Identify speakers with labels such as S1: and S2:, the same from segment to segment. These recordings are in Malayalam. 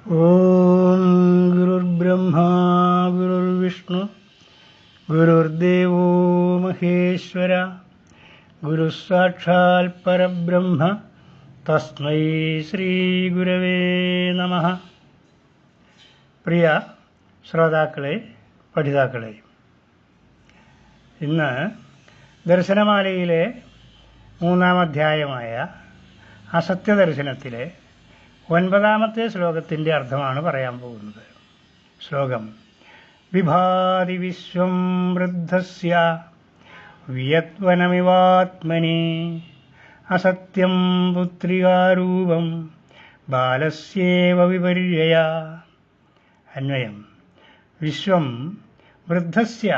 S1: ഓം ഗുരുർബ്രഹ്മ ഗുരുർവിഷ്ണു ഗുരുർദേവോ മഹേശ്വര ഗുരുസാക്ഷാൽ പരബ്രഹ്മ തസ്മൈ ശ്രീ ഗുരവേ നമഃ. പ്രിയ ശ്രോതാക്കളെ, പഠിതാക്കളെ, ഇന്ന് ദർശനമാലയിലെ 3-ാം അധ്യായമായ അസത്യദർശനത്തിലെ 9-ാമത്തെ ശ്ലോകത്തിൻ്റെ അർത്ഥമാണ് പറയാൻ പോകുന്നത്. ശ്ലോകം: വിഭാതി വിശ്വം വൃദ്ധസ്യ വിയത്വനമിവാത്മനി അസത്യം പുത്രികാരൂപം ബാലസ്യേവ വിപര്യയ. അന്വയം: വിശ്വം വൃദ്ധസ്യ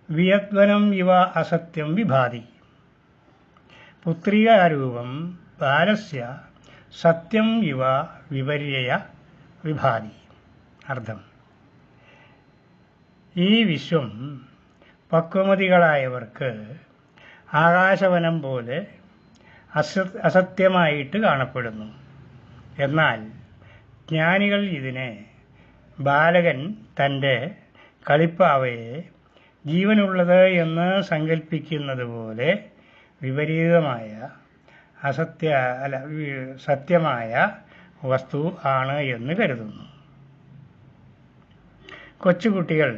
S1: വിയത്വനം ഇവ അസത്യം വിഭാതി, പുത്രികാരൂപം ബാലസ്യ സത്യം ഇവ വിപര്യയ വിഭാതി. അർത്ഥം: ഈ വിശ്വം പക്വമതികളായവർക്ക് ആകാശവനം പോലെ അസത്യമായിട്ട് കാണപ്പെടുന്നു. എന്നാൽ ജ്ഞാനികൾ ഇതിനെ ബാലകൻ തൻ്റെ കളിപ്പാവയെ ജീവനുള്ളത് എന്ന് സങ്കല്പിക്കുന്നത് പോലെ വിപരീതമായ സത്യമായ വസ്തു ആണ് എന്ന് കരുതുന്നു. കൊച്ചുകുട്ടികൾ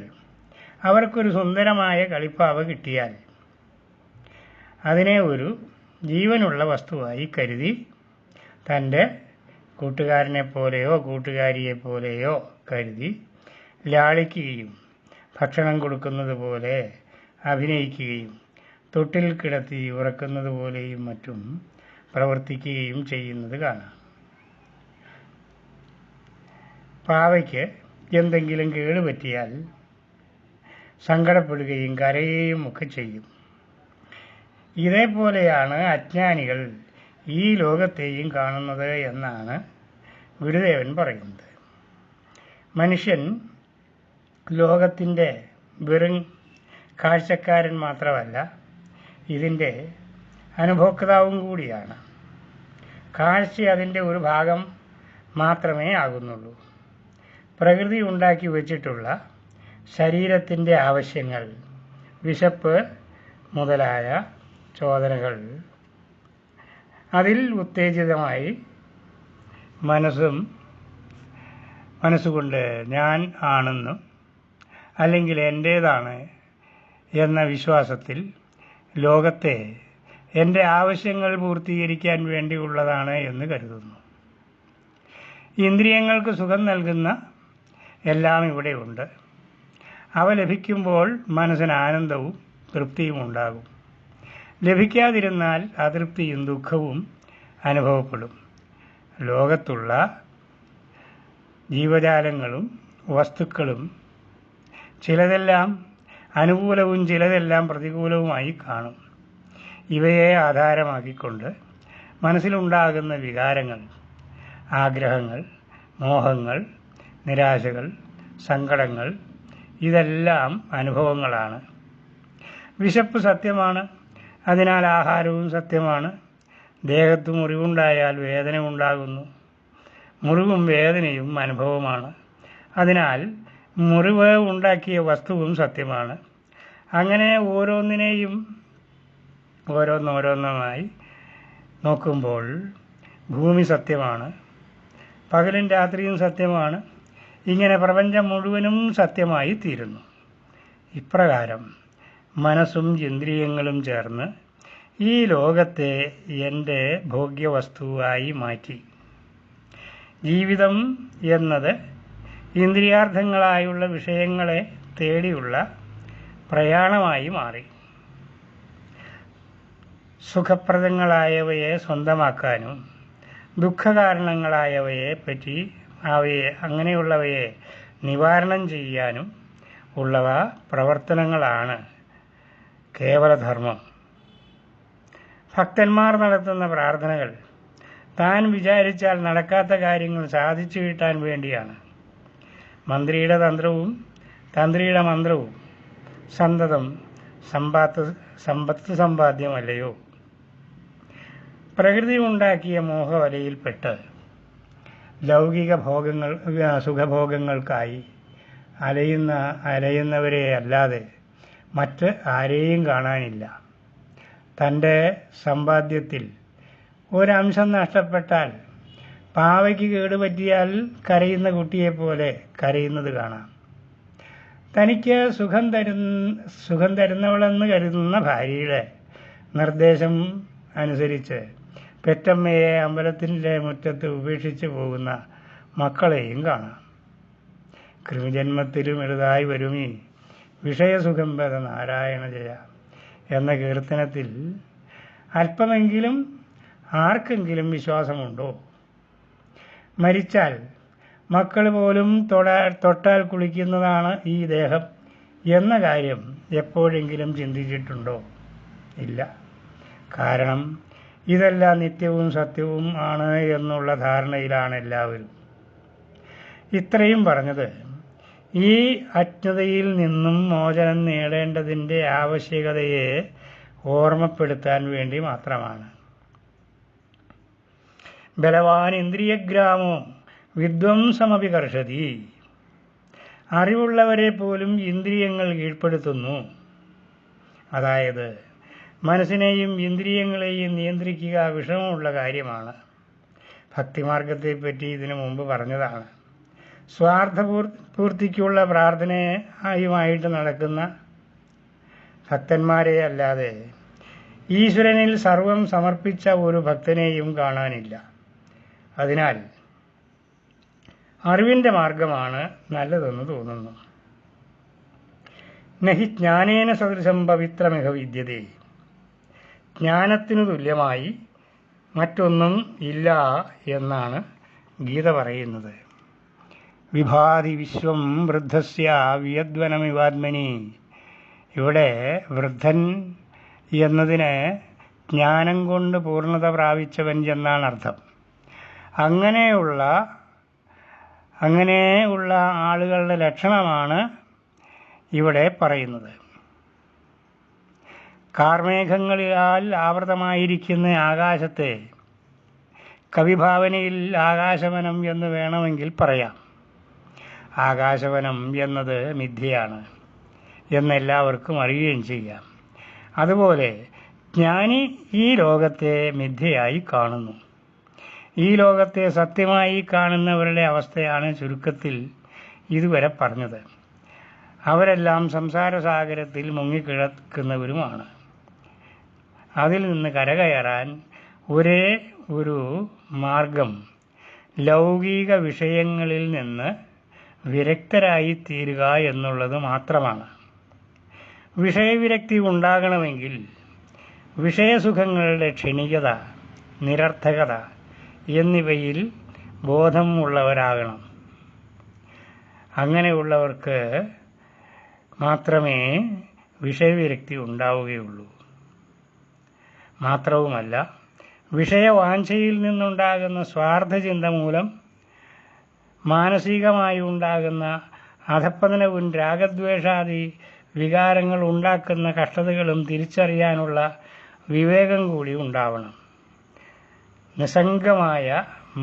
S1: അവർക്കൊരു സുന്ദരമായ കളിപ്പാവ കിട്ടിയാൽ അതിനെ ഒരു ജീവനുള്ള വസ്തുവായി കരുതി തൻ്റെ കൂട്ടുകാരനെപ്പോലെയോ കൂട്ടുകാരിയെപ്പോലെയോ കരുതി ലാളിക്കുകയും ഭക്ഷണം കൊടുക്കുന്നത് പോലെ അഭിനയിക്കുകയും തൊട്ടിൽ കിടത്തി ഉറക്കുന്നത് പോലെയും മറ്റും പ്രവർത്തിക്കുകയും ചെയ്യുന്നത് കാണാം. പാവയ്ക്ക് എന്തെങ്കിലും കേടുപറ്റിയാൽ സങ്കടപ്പെടുകയും കരയുകയും ഒക്കെ ചെയ്യും. ഇതേപോലെയാണ് അജ്ഞാനികൾ ഈ ലോകത്തെയും കാണുന്നത് എന്നാണ് ഗുരുദേവൻ പറയുന്നത്. മനുഷ്യൻ ലോകത്തിൻ്റെ വെറും കാഴ്ചക്കാരൻ മാത്രമല്ല, ഇതിൻ്റെ അനുഭോക്താവും കൂടിയാണ്. കാഴ്ച അതിൻ്റെ ഒരു ഭാഗം മാത്രമേ ആകുന്നുള്ളൂ. പ്രകൃതി ഉണ്ടാക്കി വച്ചിട്ടുള്ള ശരീരത്തിൻ്റെ ആവശ്യങ്ങൾ, വിശപ്പ് മുതലായ ചോദനകൾ, അതിൽ ഉത്തേജിതമായി മനസ്സുകൊണ്ട് ഞാൻ ആണെന്നും അല്ലെങ്കിൽ എൻ്റേതാണ് എന്ന വിശ്വാസത്തിൽ ലോകത്തെ എൻ്റെ ആവശ്യങ്ങൾ പൂർത്തീകരിക്കാൻ വേണ്ടിയുള്ളതാണ് എന്ന് കരുതുന്നു. ഇന്ദ്രിയങ്ങൾക്ക് സുഖം നൽകുന്ന എല്ലാം ഇവിടെയുണ്ട്. അവ ലഭിക്കുമ്പോൾ മനസ്സിന് ആനന്ദവും തൃപ്തിയും ഉണ്ടാകും. ലഭിക്കാതിരുന്നാൽ അതൃപ്തിയും ദുഃഖവും അനുഭവപ്പെടും. ലോകത്തുള്ള ജീവജാലങ്ങളും വസ്തുക്കളും ചിലതെല്ലാം അനുകൂലവും ചിലതെല്ലാം പ്രതികൂലവുമായി കാണും. ഇവയെ ആധാരമാക്കിക്കൊണ്ട് മനസ്സിലുണ്ടാകുന്ന വികാരങ്ങൾ, ആഗ്രഹങ്ങൾ, മോഹങ്ങൾ, നിരാശകൾ, സങ്കടങ്ങൾ, ഇതെല്ലാം അനുഭവങ്ങളാണ്. വിശപ്പ് സത്യമാണ്, അതിനാൽ ആഹാരവും സത്യമാണ്. ദേഹത്ത് മുറിവുണ്ടായാൽ വേദന ഉണ്ടാകുന്നു. മുറിവും വേദനയും അനുഭവമാണ്. അതിനാൽ മുറിവ് ഉണ്ടാക്കിയ വസ്തുവും സത്യമാണ്. അങ്ങനെ ഓരോന്നിനെയും ഓരോന്നോരോന്നുമായി നോക്കുമ്പോൾ ഭൂമി സത്യമാണ്, പകലും രാത്രിയും സത്യമാണ്. ഇങ്ങനെ പ്രപഞ്ചം മുഴുവനും സത്യമായി തീരുന്നു. ഇപ്രകാരം മനസ്സും ഇന്ദ്രിയങ്ങളും ചേർന്ന് ഈ ലോകത്തെ എൻ്റെ ഭോഗ്യവസ്തുവായി മാറ്റി. ജീവിതം എന്നത് ഇന്ദ്രിയാർത്ഥങ്ങളായുള്ള വിഷയങ്ങളെ തേടിയുള്ള പ്രയാണമായി മാറി. സുഖപ്രദങ്ങളായവയെ സ്വന്തമാക്കാനും ദുഃഖകാരണങ്ങളായവയെ പറ്റി അങ്ങനെയുള്ളവയെ നിവാരണം ചെയ്യാനും ഉള്ളവ പ്രവർത്തനങ്ങളാണ് കേവലധർമ്മം. ഭക്തന്മാർ നടത്തുന്ന പ്രാർത്ഥനകൾ താൻ വിചാരിച്ചാൽ നടക്കാത്ത കാര്യങ്ങൾ സാധിച്ചു കിട്ടാൻ വേണ്ടിയാണ്. മന്ത്രിയുടെ തന്ത്രവും തന്ത്രിയുടെ മന്ത്രവും സന്തതം സമ്പത്ത് സമ്പാദ്യമല്ലയോ? പ്രകൃതി ഉണ്ടാക്കിയ മോഹവലയിൽപ്പെട്ട് ലൗകിക സുഖഭോഗങ്ങൾക്കായി അലയുന്നവരെ അല്ലാതെ മറ്റ് ആരെയും കാണാനില്ല. തൻ്റെ സമ്പാദ്യത്തിൽ ഒരംശം നഷ്ടപ്പെട്ടാൽ പാവയ്ക്ക് കേടുപറ്റിയാൽ കരയുന്ന കുട്ടിയെപ്പോലെ കരയുന്നത് കാണാം. തനിക്ക് സുഖം തരുന്നവളെന്ന് കരുതുന്ന ഭാര്യയുടെ നിർദ്ദേശം അനുസരിച്ച് പെറ്റമ്മയെ അമ്പലത്തിൻ്റെ മുറ്റത്ത് ഉപേക്ഷിച്ച് പോകുന്ന മക്കളെയും കാണാം. കൃമിജന്മത്തിലും എളുതായി വരുമീ വിഷയസുഖം പദ നാരായണ ജയ എന്ന കീർത്തനത്തിൽ അല്പമെങ്കിലും ആർക്കെങ്കിലും വിശ്വാസമുണ്ടോ? മരിച്ചാൽ മക്കൾ പോലും തൊട്ടാൽ കുളിക്കുന്നതാണ് ഈ ദേഹം എന്ന കാര്യം എപ്പോഴെങ്കിലും ചിന്തിച്ചിട്ടുണ്ടോ? ഇല്ല. കാരണം ഇതെല്ലാം നിത്യവും സത്യവും ആണ് എന്നുള്ള ധാരണയിലാണ് എല്ലാവരും. ഇത്രയും പറഞ്ഞത് ഈ അജ്ഞതയിൽ നിന്നും മോചനം നേടേണ്ടതിൻ്റെ ആവശ്യകതയെ ഓർമ്മപ്പെടുത്താൻ വേണ്ടി മാത്രമാണ്. ബലവാൻ ഇന്ദ്രിയഗ്രാമോ വിധ്വംസമപി കർഷതി. അറിവുള്ളവരെ പോലും ഇന്ദ്രിയങ്ങൾ കീഴ്പ്പെടുത്തുന്നു. അതായത് മനസ്സിനെയും ഇന്ദ്രിയങ്ങളെയും നിയന്ത്രിക്കുക വിഷമമുള്ള കാര്യമാണ്. ഭക്തിമാർഗത്തെപ്പറ്റി ഇതിനു മുമ്പ് പറഞ്ഞതാണ്. സ്വാർത്ഥപൂർത്തിക്കുള്ള പ്രാർത്ഥനയുമായിട്ട് നടക്കുന്ന ഭക്തന്മാരെ അല്ലാതെ ഈശ്വരനിൽ സർവം സമർപ്പിച്ച ഒരു ഭക്തനെയും കാണാനില്ല. അതിനാൽ അറിവിൻ്റെ മാർഗമാണ് നല്ലതെന്ന് തോന്നുന്നു. നഹി ജ്ഞാനേന സദൃശം പവിത്രമിഹ വിദ്യതേ. ജ്ഞാനത്തിനു തുല്യമായി മറ്റൊന്നും ഇല്ല എന്നാണ് ഗീത പറയുന്നത്. വിഭാതി വിശ്വം വൃദ്ധസ്യ വിയദ്വനമിവാത്മനി. ഇവിടെ വൃദ്ധൻ എന്നതിന് ജ്ഞാനം കൊണ്ട് പൂർണ്ണത പ്രാപിച്ചവൻ എന്നാണ് അർത്ഥം. അങ്ങനെയുള്ള ആളുകളുടെ ലക്ഷണമാണ് ഇവിടെ പറയുന്നത്. കാർമേഘങ്ങളാൽ ആവൃതമായിരിക്കുന്ന ആകാശത്തെ കവിഭാവനയിൽ ആകാശവനം എന്ന് വേണമെങ്കിൽ പറയാം. ആകാശവനം എന്നത് മിഥ്യയാണ് എന്നെല്ലാവർക്കും അറിയുകയും ചെയ്യാം. അതുപോലെ ജ്ഞാനി ഈ ലോകത്തെ മിഥ്യയായി കാണുന്നു. ഈ ലോകത്തെ സത്യമായി കാണുന്നവരുടെ അവസ്ഥയാണ് ചുരുക്കത്തിൽ ഇതുവരെ പറഞ്ഞത്. അവരെല്ലാം സംസാരസാഗരത്തിൽ മുങ്ങിക്കിടക്കുന്നവരുമാണ്. അതിൽ നിന്ന് കരകയറാൻ ഒരേ ഒരു മാർഗം ലൗകിക വിഷയങ്ങളിൽ നിന്ന് വിരക്തരായി തീരുക എന്നുള്ളത് മാത്രമാണ്. വിഷയവിരക്തി ഉണ്ടാകണമെങ്കിൽ വിഷയസുഖങ്ങളുടെ ക്ഷണികത, നിരർത്ഥകത എന്നിവയിൽ ബോധമുള്ളവരാകണം. അങ്ങനെയുള്ളവർക്ക് മാത്രമേ വിഷയവിരക്തി ഉണ്ടാവുകയുള്ളൂ. മാത്രവുമല്ല, വിഷയവാഞ്ഛയിൽ നിന്നുണ്ടാകുന്ന സ്വാർത്ഥചിന്ത മൂലം മാനസികമായി ഉണ്ടാകുന്ന അധപ്പതനവും രാഗദ്വേഷാദി വികാരങ്ങൾ ഉണ്ടാക്കുന്ന കഷ്ടതകളും തിരിച്ചറിയാനുള്ള വിവേകം കൂടി ഉണ്ടാവണം. നിസ്സംഗമായ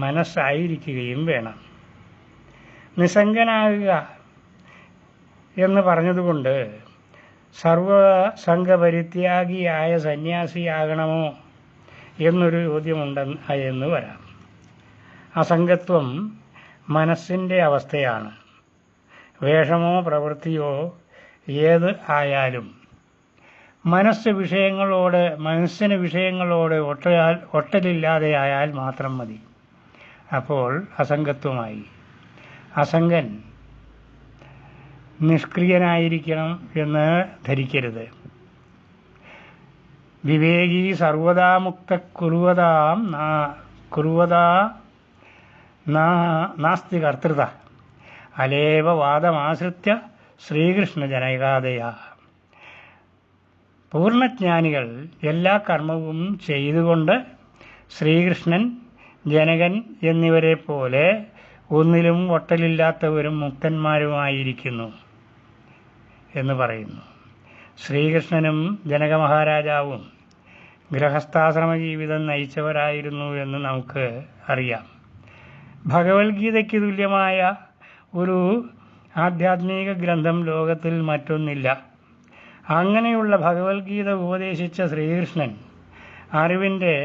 S1: മനസ്സായിരിക്കുകയും വേണം. നിസ്സംഗനാകുക എന്ന് പറഞ്ഞതുകൊണ്ട് സർവസംഗപരിത്യാഗിയായ സന്യാസിയാകണമോ എന്നൊരു ചോദ്യമുണ്ടെന്ന് വരാം. അസംഗത്വം മനസ്സിൻ്റെ അവസ്ഥയാണ്. വേഷമോ പ്രവൃത്തിയോ ഏത് ആയാലും മനസ്സിന് വിഷയങ്ങളോട് ഒട്ടലില്ലാതെ ആയാൽ മാത്രം മതി. അപ്പോൾ അസംഗത്വമായി. അസംഗൻ നിഷ്ക്രിയനായിരിക്കണം എന്ന് ധരിക്കരുത്. വിവേകി സർവദാ മുക്ത കുറുവതാ നാസ്തി കർത്തൃത അലേവ വാദമാശ്രിത്യ ശ്രീകൃഷ്ണജനകാദയ. പൂർണ്ണജ്ഞാനികൾ എല്ലാ കർമ്മവും ചെയ്തുകൊണ്ട് ശ്രീകൃഷ്ണൻ, ജനകൻ എന്നിവരെ പോലെ ഒന്നിലും ഒട്ടലില്ലാത്തവരും മുക്തന്മാരുമായിരിക്കുന്നു എന്ന് പറയുന്നു. ശ്രീകൃഷ്ണനും ജനക മഹാരാജാവും ഗൃഹസ്ഥാശ്രമ ജീവിതം നയിച്ചവരായിരുന്നു എന്ന് നമുക്ക് അറിയാം. ഭഗവത്ഗീതയ്ക്ക് തുല്യമായ ഒരു ആധ്യാത്മിക ഗ്രന്ഥം ലോകത്തിൽ മറ്റൊന്നില്ല. അങ്ങനെയുള്ള ഭഗവത്ഗീത ഉപദേശിച്ച ശ്രീകൃഷ്ണൻ അറിവിൻ്റെ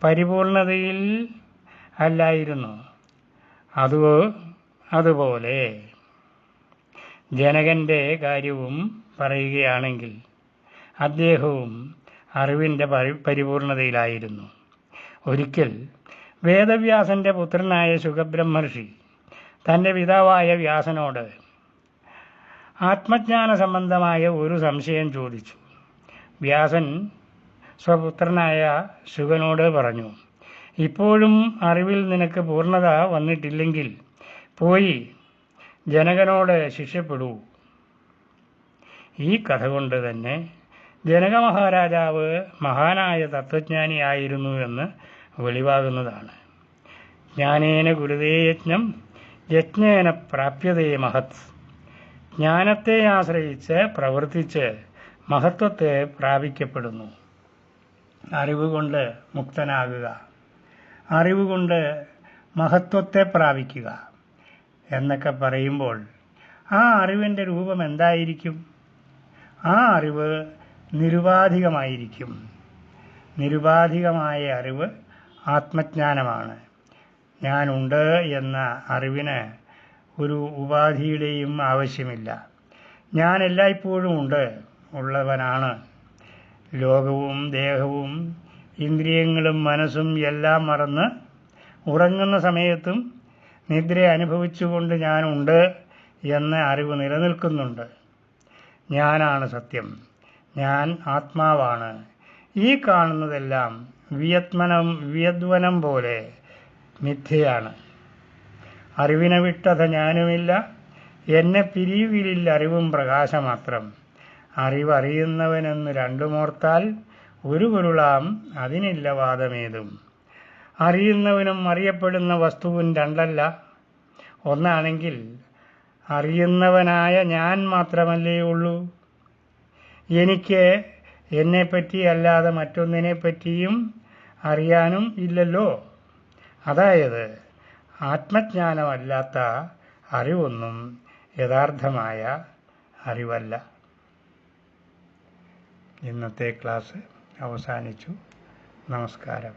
S1: പരിപൂർണതയിൽ അല്ലായിരുന്നു. അതുപോലെ ജനകൻ്റെ കാര്യവും പറയുകയാണെങ്കിൽ അദ്ദേഹവും അറിവിൻ്റെ പരിപൂർണതയിലായിരുന്നു. ഒരിക്കൽ വേദവ്യാസൻ്റെ പുത്രനായ ശുകബ്രഹ്മർഷി തൻ്റെ പിതാവായ വ്യാസനോട് ആത്മജ്ഞാന സംബന്ധമായ ഒരു സംശയം ചോദിച്ചു. വ്യാസൻ സ്വപുത്രനായ ശുകനോട് പറഞ്ഞു, ഇപ്പോഴും അറിവിൽ നിനക്ക് പൂർണ്ണത വന്നിട്ടില്ലെങ്കിൽ പോയി ജനകനോട് ശിഷ്യപ്പെടൂ. ഈ കഥ കൊണ്ട് തന്നെ ജനക മഹാരാജാവ് മഹാനായ തത്വജ്ഞാനിയായിരുന്നു എന്ന് വെളിവാകുന്നതാണ്. ജ്ഞാനേന ഗുരുതേ യജ്ഞം യജ്ഞേന പ്രാപ്യതേ മഹത്. ജ്ഞാനത്തെ ആശ്രയിച്ച് പ്രവർത്തിച്ച് മഹത്വത്തെ പ്രാപിക്കപ്പെടുന്നു. അറിവ് കൊണ്ട് മുക്തനാകുക, അറിവ് കൊണ്ട് മഹത്വത്തെ പ്രാപിക്കുക എന്നൊക്കെ പറയുമ്പോൾ ആ അറിവിൻ്റെ രൂപം എന്തായിരിക്കും? ആ അറിവ് നിരുപാധികമായിരിക്കും. നിരുപാധികമായ അറിവ് ആത്മജ്ഞാനമാണ്. ഞാനുണ്ട് എന്ന അറിവിന് ഒരു ഉപാധിയുടെയും ആവശ്യമില്ല. ഞാൻ എല്ലായ്പ്പോഴും ഉള്ളവനാണ്. ലോകവും ദേഹവും ഇന്ദ്രിയങ്ങളും മനസ്സും എല്ലാം മറന്ന് ഉറങ്ങുന്ന സമയത്തും നിദ്ര അനുഭവിച്ചുകൊണ്ട് ഞാനുണ്ട് എന്ന അറിവ് നിലനിൽക്കുന്നുണ്ട്. ഞാനാണ് സത്യം, ഞാൻ ആത്മാവാണ്. ഈ കാണുന്നതെല്ലാം വിയദ്വനം പോലെ മിഥ്യയാണ്. അറിവിനെ വിട്ടത ഞാനുമില്ല, എന്നെ പിരിയുകിലിൽ അറിവും പ്രകാശമാത്രം. അറിവറിയുന്നവനെന്ന് രണ്ടുമോർത്താൽ ഒരു പൊരുളാം അതിനില്ല വാദമേതും. അറിയുന്നവനും അറിയപ്പെടുന്ന വസ്തുവും രണ്ടല്ല, ഒന്നാണെങ്കിൽ അറിയുന്നവനായ ഞാൻ മാത്രമല്ലേ ഉള്ളൂ. എനിക്ക് എന്നെപ്പറ്റി അല്ലാതെ മറ്റൊന്നിനെപ്പറ്റിയും അറിയാനും ഇല്ലല്ലോ. അതായത് ആത്മജ്ഞാനമല്ലാത്ത അറിവൊന്നും യഥാർത്ഥമായ അറിവല്ല. ഇന്നത്തെ ക്ലാസ് അവസാനിച്ചു. നമസ്കാരം.